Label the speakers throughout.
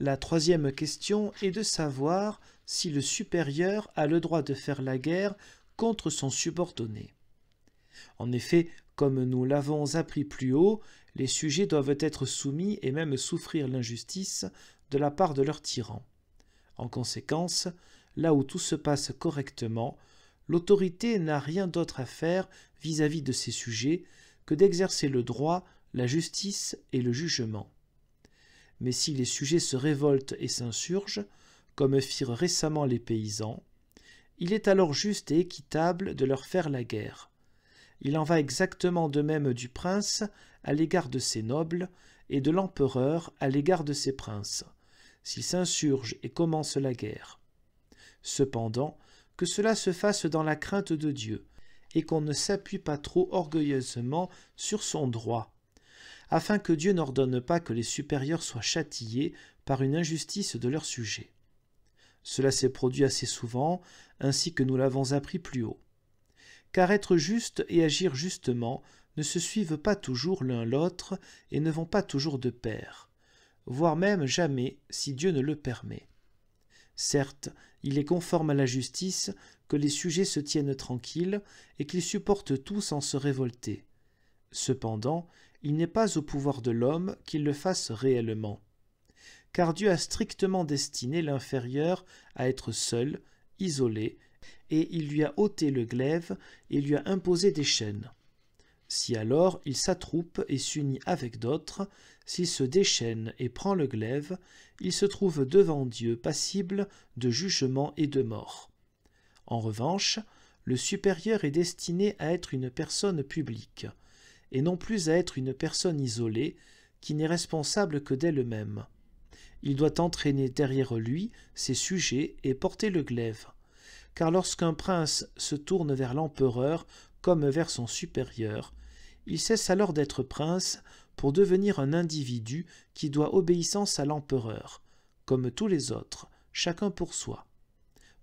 Speaker 1: La troisième question est de savoir si le supérieur a le droit de faire la guerre contre son subordonné. En effet, comme nous l'avons appris plus haut, les sujets doivent être soumis et même souffrir l'injustice de la part de leur tyran. En conséquence, là où tout se passe correctement, l'autorité n'a rien d'autre à faire vis-à-vis de ses sujets que d'exercer le droit, la justice et le jugement. Mais si les sujets se révoltent et s'insurgent, comme firent récemment les paysans, il est alors juste et équitable de leur faire la guerre. Il en va exactement de même du prince à l'égard de ses nobles et de l'empereur à l'égard de ses princes, s'ils s'insurgent et commencent la guerre. Cependant, que cela se fasse dans la crainte de Dieu, et qu'on ne s'appuie pas trop orgueilleusement sur son droit, afin que Dieu n'ordonne pas que les supérieurs soient châtiés par une injustice de leurs sujets. Cela s'est produit assez souvent, ainsi que nous l'avons appris plus haut. Car être juste et agir justement ne se suivent pas toujours l'un l'autre et ne vont pas toujours de pair, voire même jamais si Dieu ne le permet. Certes, il est conforme à la justice que les sujets se tiennent tranquilles et qu'ils supportent tous sans se révolter. Cependant, il n'est pas au pouvoir de l'homme qu'il le fasse réellement. Car Dieu a strictement destiné l'inférieur à être seul, isolé, et il lui a ôté le glaive et lui a imposé des chaînes. Si alors il s'attroupe et s'unit avec d'autres, s'il se déchaîne et prend le glaive, il se trouve devant Dieu passible de jugement et de mort. En revanche, le supérieur est destiné à être une personne publique, et non plus à être une personne isolée, qui n'est responsable que d'elle-même. Il doit entraîner derrière lui ses sujets et porter le glaive. Car lorsqu'un prince se tourne vers l'empereur comme vers son supérieur, il cesse alors d'être prince pour devenir un individu qui doit obéissance à l'empereur, comme tous les autres, chacun pour soi.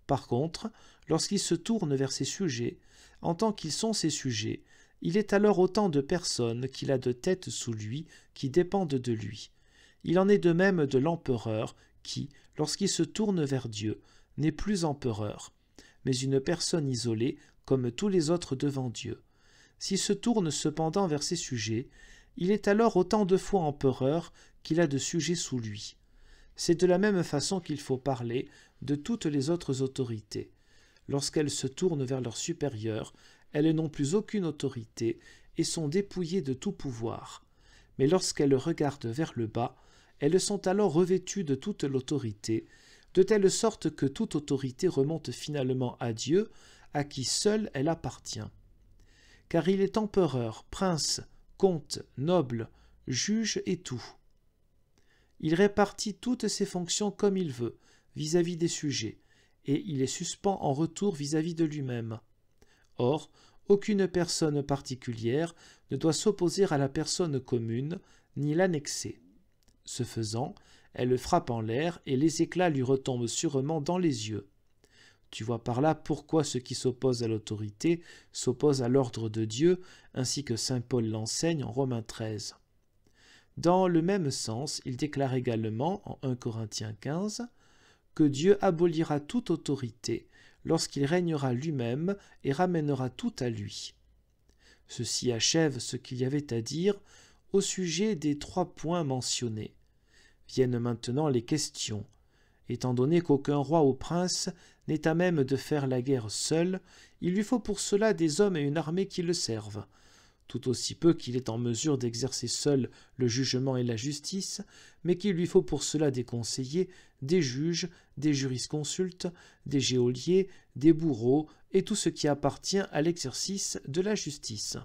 Speaker 1: Par contre, lorsqu'il se tourne vers ses sujets, en tant qu'ils sont ses sujets, il est alors autant de personnes qu'il a de tête sous lui qui dépendent de lui. Il en est de même de l'empereur qui, lorsqu'il se tourne vers Dieu, n'est plus empereur, mais une personne isolée comme tous les autres devant Dieu. S'il se tourne cependant vers ses sujets, il est alors autant de fois empereur qu'il a de sujets sous lui. C'est de la même façon qu'il faut parler de toutes les autres autorités. Lorsqu'elles se tournent vers leurs supérieurs, elles n'ont plus aucune autorité et sont dépouillées de tout pouvoir. Mais lorsqu'elles regardent vers le bas, elles sont alors revêtues de toute l'autorité, de telle sorte que toute autorité remonte finalement à Dieu, à qui seul elle appartient. Car il est empereur, prince, comte, noble, juge et tout. Il répartit toutes ses fonctions comme il veut, vis-à-vis des sujets, et il les suspend en retour vis-à-vis de lui-même. Or, aucune personne particulière ne doit s'opposer à la personne commune, ni l'annexer. Ce faisant, elle le frappe en l'air et les éclats lui retombent sûrement dans les yeux. Tu vois par là pourquoi ceux qui s'opposent à l'autorité s'opposent à l'ordre de Dieu, ainsi que saint Paul l'enseigne en Romains 13. Dans le même sens, il déclare également, en 1 Corinthiens 15, que Dieu abolira toute autorité lorsqu'il régnera lui-même et ramènera tout à lui. Ceci achève ce qu'il y avait à dire au sujet des 3 points mentionnés. Viennent maintenant les questions. Étant donné qu'aucun roi ou prince n'est à même de faire la guerre seul, il lui faut pour cela des hommes et une armée qui le servent, tout aussi peu qu'il est en mesure d'exercer seul le jugement et la justice, mais qu'il lui faut pour cela des conseillers, des juges, des jurisconsultes, des geôliers, des bourreaux et tout ce qui appartient à l'exercice de la justice.